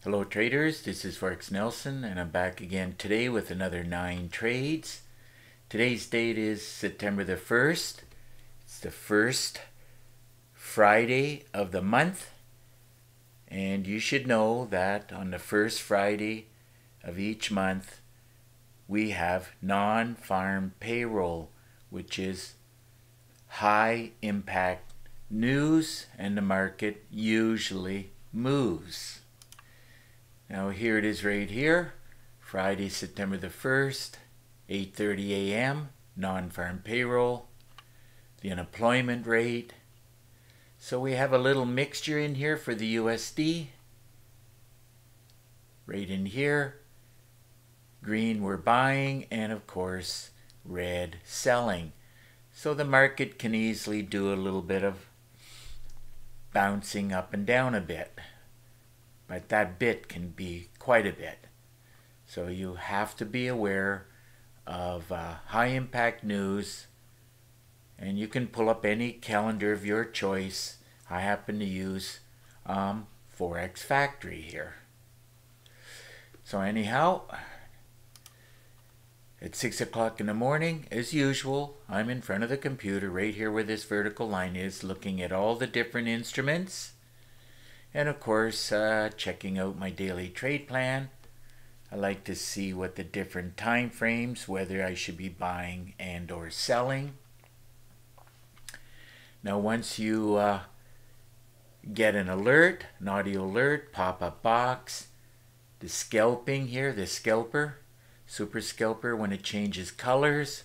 Hello traders, this is Forex Nelson and I'm back again today with another 9 trades. Today's date is September the 1st. It's the first Friday of the month, and you should know that on the first Friday of each month we have non-farm payroll, which is high impact news, and the market usually moves. Now here it is right here, Friday, September the 1st, 8:30 a.m., non-farm payroll, the unemployment rate. So we have a little mixture in here for the USD. Right in here, green we're buying, and of course red selling. So the market can easily do a little bit of bouncing up and down a bit. But that bit can be quite a bit. So you have to be aware of high impact news, and you can pull up any calendar of your choice. I happen to use Forex Factory here. So anyhow, at 6 o'clock in the morning, as usual, I'm in front of the computer right here where this vertical line is, looking at all the different instruments. And of course, checking out my daily trade plan. I like to see what the different time frames, whether I should be buying and or selling. Now once you get an alert, an audio alert, pop-up box, the scalping here, the scalper, super scalper, when it changes colors,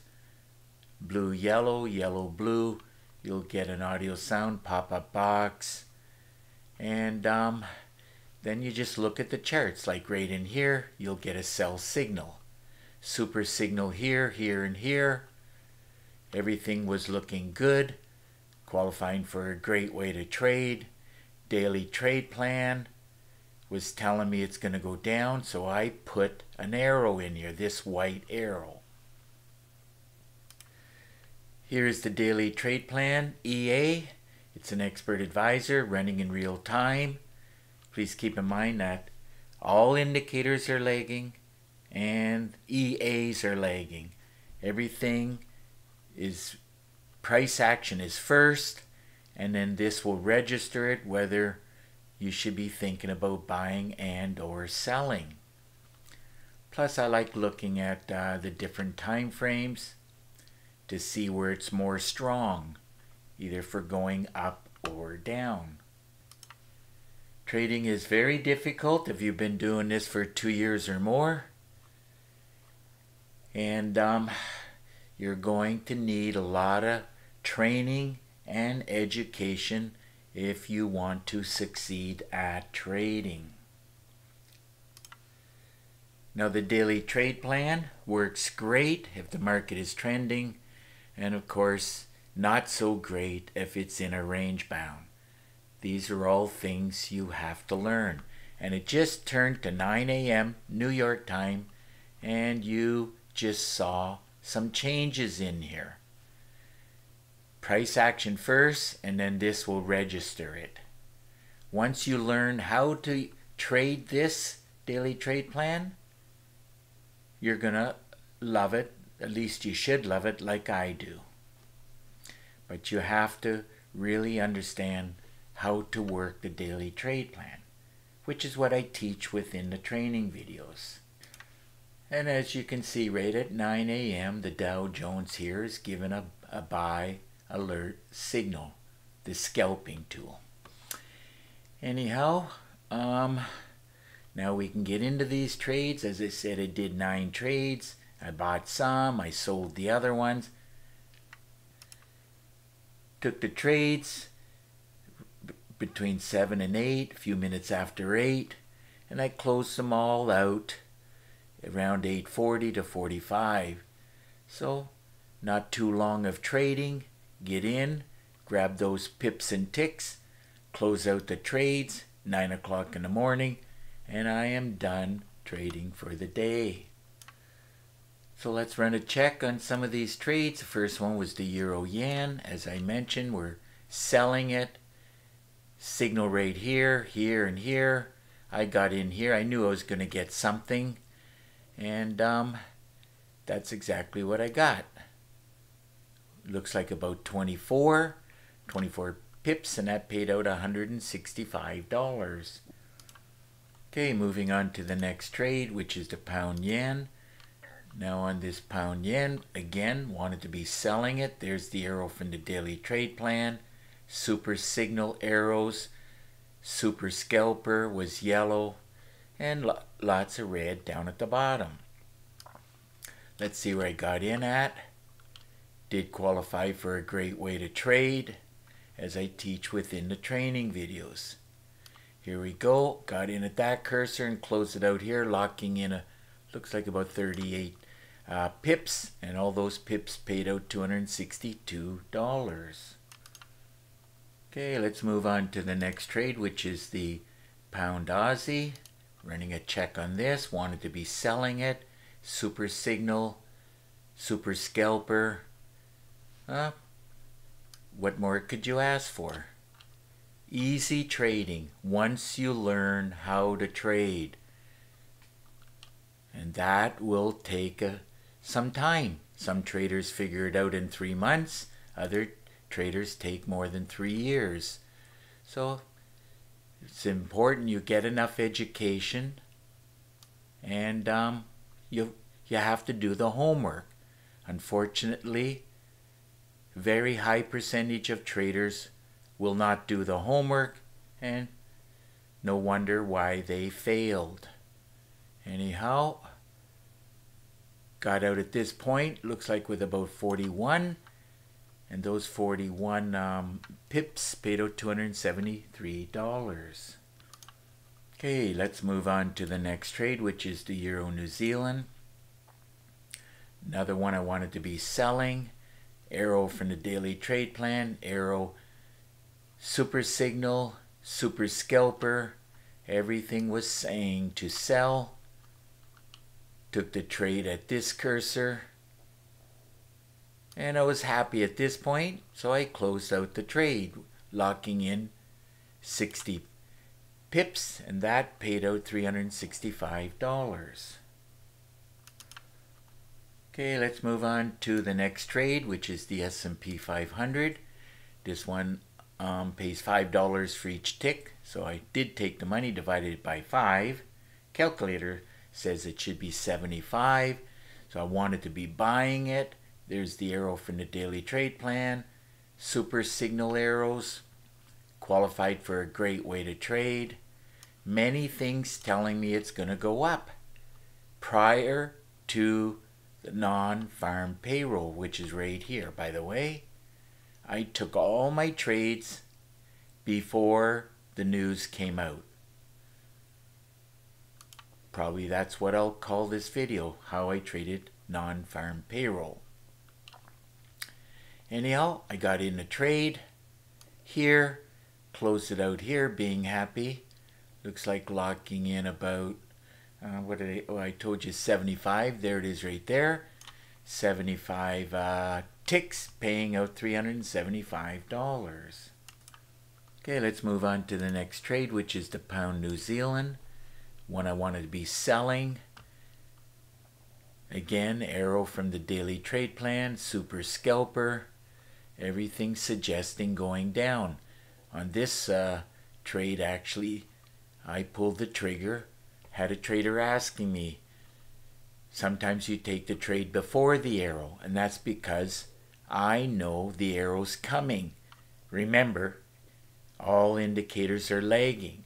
blue, yellow, yellow, blue, you'll get an audio sound pop-up box. And then you just look at the charts, like right in here, you'll get a sell signal. Super signal here, here, and here. Everything was looking good, qualifying for a great way to trade. Daily trade plan was telling me it's going to go down, so I put an arrow in here, this white arrow. Here's the daily trade plan, EA. It's an expert advisor running in real time. Please keep in mind that all indicators are lagging and EAs are lagging. Everything is, price action is first, and then this will register it whether you should be thinking about buying and or selling. Plus I like looking at the different time frames to see where it's more strong, either for going up or down. Trading is very difficult if you've been doing this for 2 years or more. And you're going to need a lot of training and education if you want to succeed at trading. Now the daily trade plan works great if the market is trending, and of course not so great if it's in a range bound. These are all things you have to learn. And it just turned to 9 a.m. New York time, and you just saw some changes in here. Price action first, and then this will register it. Once you learn how to trade this daily trade plan, you're gonna love it. At least you should love it like I do. But you have to really understand how to work the daily trade plan, which is what I teach within the training videos. And as you can see, right at 9 a.m., the Dow Jones here is given a buy alert signal, the scalping tool. Anyhow, now we can get into these trades. As I said, I did 9 trades. I bought some, I sold the other ones. Took the trades between 7 and 8, a few minutes after 8, and I closed them all out around 8:40 to 45. So not too long of trading. Get in, grab those pips and ticks, close out the trades, 9 o'clock in the morning, and I am done trading for the day. So let's run a check on some of these trades. The first one was the Euro Yen. As I mentioned, we're selling it. Signal right here, here, and here. I got in here. I knew I was going to get something, and that's exactly what I got. Looks like about 24 pips, and that paid out $165. Okay, moving on to the next trade, which is the pound yen. Now on this pound yen, again, wanted to be selling it. There's the arrow from the daily trade plan. Super signal arrows. Super scalper was yellow, and lots of red down at the bottom. Let's see where I got in at. Did qualify for a great way to trade, as I teach within the training videos. Here we go. Got in at that cursor and closed it out here, locking in looks like about 38 pips, and all those pips paid out $262. Okay, let's move on to the next trade, which is the pound Aussie. Running a check on this, wanted to be selling it. Super signal, super scalper. What more could you ask for? Easy trading once you learn how to trade. And that will take some time. Some traders figure it out in 3 months. Other traders take more than 3 years. So it's important you get enough education, and you have to do the homework. Unfortunately, very high percentage of traders will not do the homework, and no wonder why they failed. Anyhow, got out at this point, looks like with about 41, and those 41 pips paid out $273. Okay, let's move on to the next trade, which is the Euro New Zealand. Another one I wanted to be selling. Arrow from the daily trade plan, arrow, super signal, super scalper. Everything was saying to sell. Took the trade at this cursor, and I was happy at this point, so I closed out the trade, locking in 60 pips, and that paid out $365. Okay, let's move on to the next trade, which is the S&P 500. This one pays $5 for each tick, so I did take the money, divided it by 5. Calculator says it should be 75, so I wanted to be buying it. There's the arrow from the daily trade plan. Super signal arrows. Qualified for a great way to trade. Many things telling me it's going to go up prior to the non-farm payroll, which is right here. By the way, I took all my trades before the news came out. Probably that's what I'll call this video, how I traded non-farm payroll. Anyhow, I got in a trade here, closed it out here, being happy. Looks like locking in about I told you 75. There it is right there. 75 ticks, paying out $375. Okay, let's move on to the next trade, which is the pound New Zealand. One I wanted to be selling. Again, arrow from the daily trade plan, super scalper. Everything suggesting going down. On this trade, actually, I pulled the trigger. Had a trader asking me, sometimes you take the trade before the arrow, and that's because I know the arrow's coming. Remember, all indicators are lagging,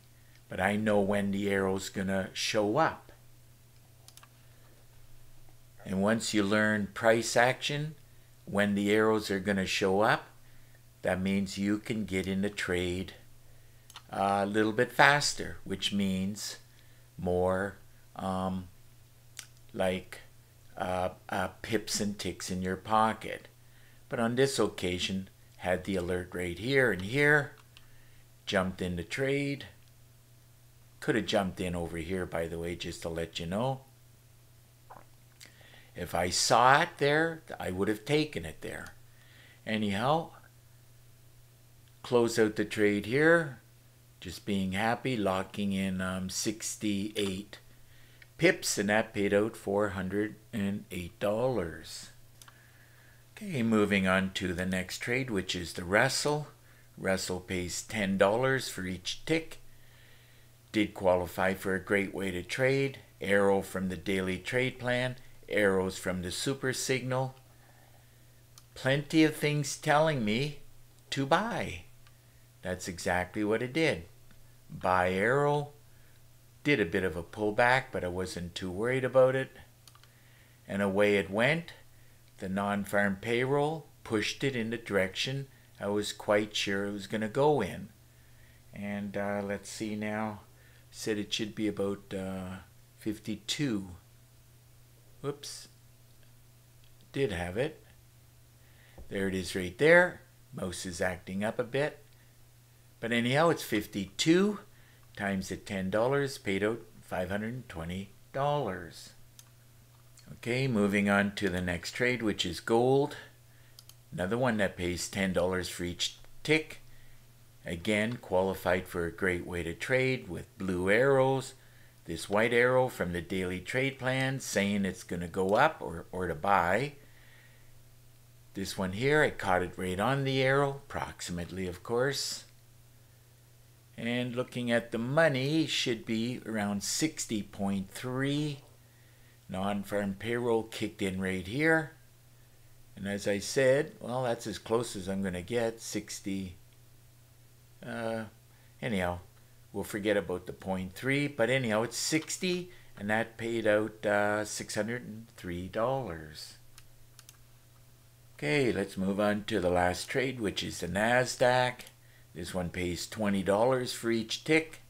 but I know when the arrow's gonna show up. And once you learn price action, when the arrows are gonna show up, that means you can get in the trade a little bit faster, which means more pips and ticks in your pocket. But on this occasion, had the alert right here and here, jumped in the trade. Could have jumped in over here, by the way, just to let you know. If I saw it there, I would have taken it there. Anyhow, close out the trade here, Just being happy, locking in 68 pips, and that paid out $408. Okay, moving on to the next trade, which is the Russell. Russell pays $10 for each tick. Did qualify for a great way to trade. Arrow from the daily trade plan, arrows from the super signal. Plenty of things telling me to buy. That's exactly what it did. Buy arrow. Did a bit of a pullback, but I wasn't too worried about it. And away it went. The non-farm payroll pushed it in the direction I was quite sure it was going to go in. And let's see now. Said it should be about 52. Whoops. Did have it. There it is right there. Mouse is acting up a bit. But anyhow, it's 52 times the $10 paid out $520. Okay, moving on to the next trade, which is gold. Another one that pays $10 for each tick. Again, qualified for a great way to trade with blue arrows. This white arrow from the daily trade plan saying it's going to go up or to buy. This one here, I caught it right on the arrow, approximately of course. And looking at the money, should be around 60.3. Non-farm payroll kicked in right here. And as I said, well, that's as close as I'm going to get, 60. Anyhow, we'll forget about the 0.3. But anyhow, it's 60, and that paid out $603. Okay, let's move on to the last trade, which is the NASDAQ. This one pays $20 for each tick.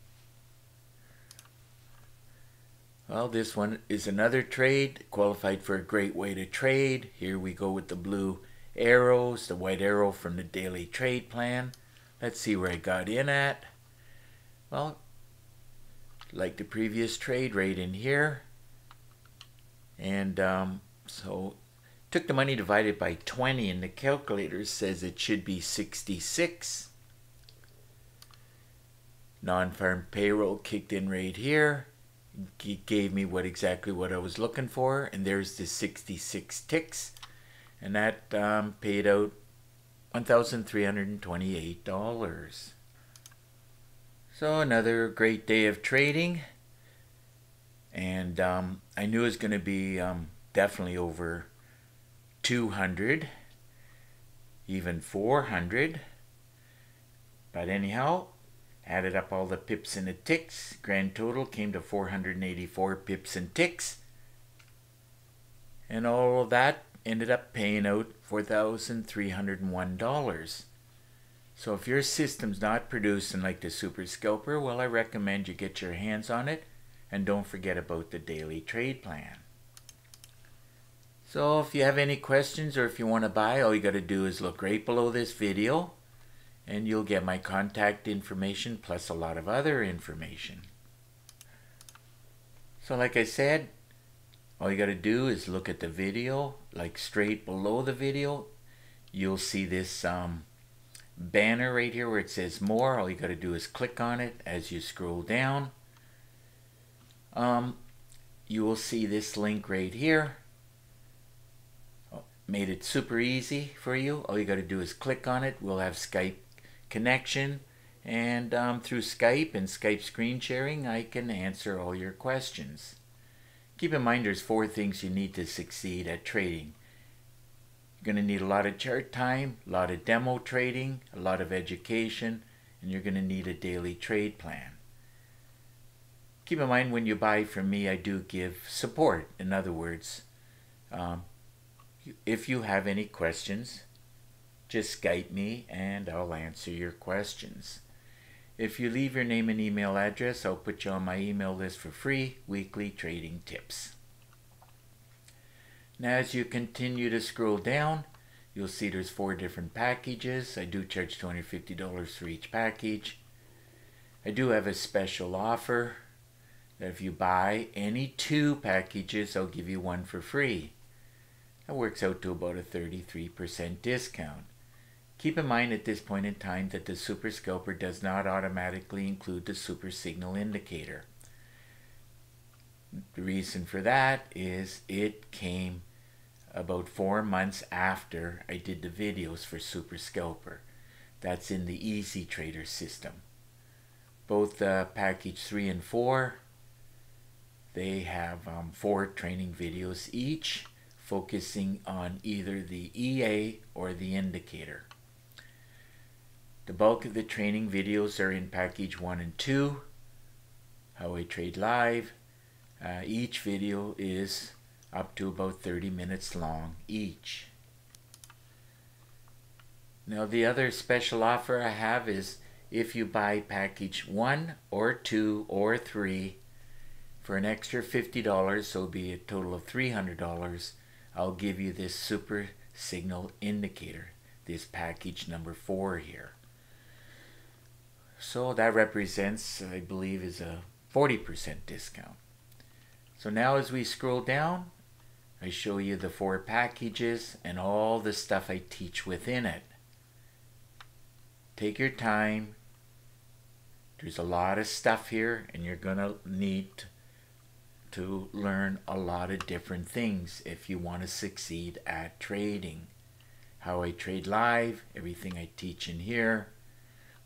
Well, this one is another trade, qualified for a great way to trade. Here we go with the blue arrows, the white arrow from the daily trade plan. Let's see where I got in at. Well, like the previous trade, right in here. And so took the money divided by 20, and the calculator says it should be 66. Non-farm payroll kicked in right here. It gave me exactly what I was looking for, and there's the 66 ticks, and that paid out $1,328. So another great day of trading, and I knew it was going to be definitely over 200, even 400, but anyhow, added up all the pips and the ticks. Grand total came to 484 pips and ticks. And all of that ended up paying out $4,301. So if your system's not producing like the Super Scalper, well, I recommend you get your hands on it. And don't forget about the daily trade plan. So if you have any questions or if you want to buy, all you got to do is look right below this video. And you'll get my contact information plus a lot of other information. So like I said, all you got to do is look at the video, like straight below the video. You'll see this banner right here where it says more. All you got to do is click on it as you scroll down. You will see this link right here. Made it super easy for you. All you got to do is click on it. We'll have Skype connection, and through Skype and Skype screen sharing, I can answer all your questions. Keep in mind there's 4 things you need to succeed at trading. You're going to need a lot of chart time, a lot of demo trading, a lot of education, and you're going to need a daily trade plan. Keep in mind when you buy from me, I do give support. In other words, if you have any questions, just Skype me and I'll answer your questions. If you leave your name and email address, I'll put you on my email list for free weekly trading tips. Now as you continue to scroll down, you'll see there's 4 different packages. I do charge $250 for each package. I do have a special offer that if you buy any 2 packages, I'll give you 1 for free. That works out to about a 33% discount. Keep in mind at this point in time that the Super Scalper does not automatically include the Super Signal Indicator. The reason for that is it came about 4 months after I did the videos for Super Scalper. That's in the Easy Trader system. Both package 3 and 4, they have 4 training videos each, focusing on either the EA or the indicator. The bulk of the training videos are in package 1 and 2, How I Trade Live. Each video is up to about 30 minutes long each. Now the other special offer I have is if you buy package 1 or 2 or 3 for an extra $50, so it'll be a total of $300, I'll give you this Super Signal Indicator, this package number 4 here. So that represents, I believe, is a 40% discount. So now as we scroll down, I show you the 4 packages and all the stuff I teach within it. Take your time. There's a lot of stuff here, and you're going to need to learn a lot of different things if you want to succeed at trading. How I Trade Live, everything I teach in here,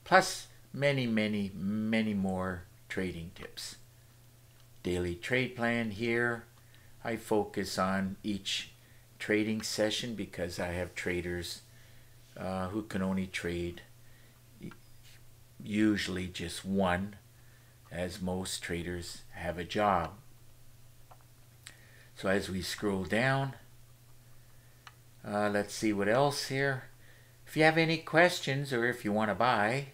plus many more trading tips. Daily trade plan here. I focus on each trading session because I have traders who can only trade usually just one, as most traders have a job. So as we scroll down, let's see what else here. If you have any questions or if you want to buy,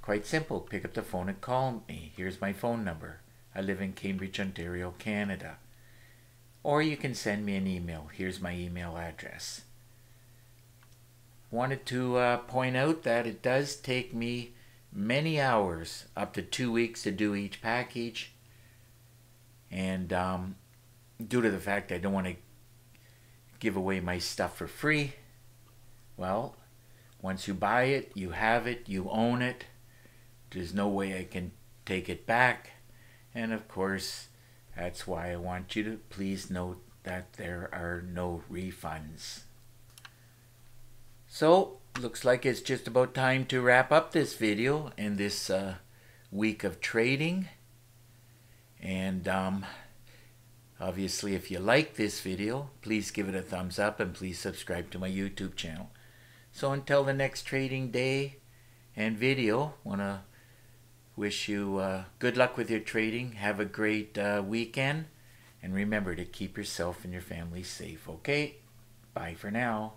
quite simple, pick up the phone and call me. Here's my phone number. I live in Cambridge, Ontario, Canada. Or you can send me an email. Here's my email address. Wanted to point out that it does take me many hours, up to 2 weeks, to do each package. And due to the fact I don't want to give away my stuff for free, well, once you buy it, you have it, you own it. There's no way I can take it back. And of course, that's why I want you to please note that there are no refunds. So, looks like it's just about time to wrap up this video and this week of trading. And obviously, if you like this video, please give it a thumbs up and please subscribe to my YouTube channel. So until the next trading day and video, I want to wish you good luck with your trading. Have a great weekend. And remember to keep yourself and your family safe, okay? Bye for now.